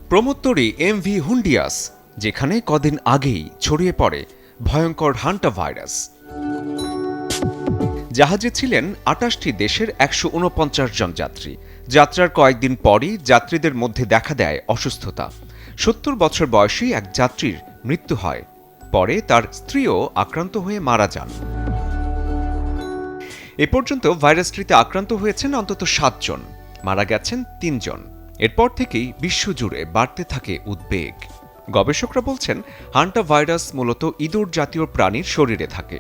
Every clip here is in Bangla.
প্রমোত্তরী এমভি হুন্ডিয়াস, যেখানে কদিন আগেই ছড়িয়ে পড়ে ভয়ঙ্কর হান্টা ভাইরাস। জাহাজে ছিলেন ২৮টি দেশের ১৪৯ জন যাত্রী। যাত্রার কয়েকদিন পরই যাত্রীদের মধ্যে দেখা দেয় অসুস্থতা। ৭০ বছর বয়সী এক যাত্রীর মৃত্যু হয়। পরে তার স্ত্রীও আক্রান্ত হয়ে মারা যান। এ পর্যন্ত ভাইরাসটিতে আক্রান্ত হয়েছেন অন্তত ৭ জন, মারা গেছেন ৩ জন। এরপর থেকেই বিশ্বজুড়ে বাড়তে থাকে উদ্বেগ। গবেষকরা বলছেন, হান্টা ভাইরাস মূলত ইঁদুর জাতীয় প্রাণীর শরীরে থাকে।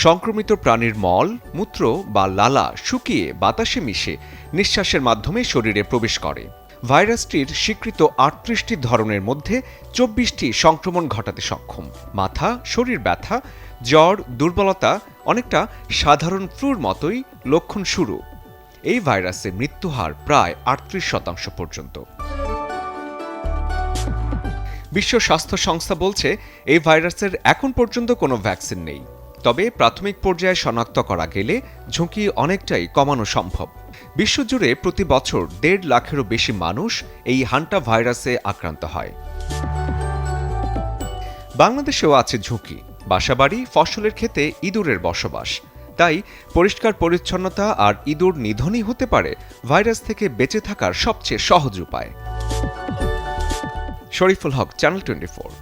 সংক্রমিত প্রাণীর মল, মূত্র বা লালা শুকিয়ে বাতাসে মিশে নিঃশ্বাসের মাধ্যমে শরীরে প্রবেশ করে। ভাইরাসটির স্বীকৃত ৩৮টি ধরনের মধ্যে ২৪টি সংক্রমণ ঘটাতে সক্ষম। মাথা, শরীর ব্যথা, জ্বর, দুর্বলতা, অনেকটা সাধারণ ফ্লুর মতোই লক্ষণ শুরু। এই ভাইরাসে মৃত্যুহার প্রায় ৩৮% পর্যন্ত। বিশ্ব স্বাস্থ্য সংস্থা বলছে, এই ভাইরাসের এখন পর্যন্ত কোনো ভ্যাকসিন নেই। তবে প্রাথমিক পর্যায়ে শনাক্ত করা গেলে ঝুঁকি অনেকটাই কমানো সম্ভব। বিশ্বজুড়ে প্রতি বছর ১.৫ লাখেরও বেশি মানুষ এই হান্টা ভাইরাসে আক্রান্ত হয়। বাংলাদেশেও আছে ঝুঁকি। বাসাবাড়ি, ফসলের ক্ষেতে ইঁদুরের বসবাস। তাই পরিষ্কার পরিচ্ছন্নতা আর ইঁদুর নিধনই হতে পারে ভাইরাস থেকে বেঁচে থাকার সবচেয়ে সহজ উপায়। শরীফুল হক, চ্যানেল 24।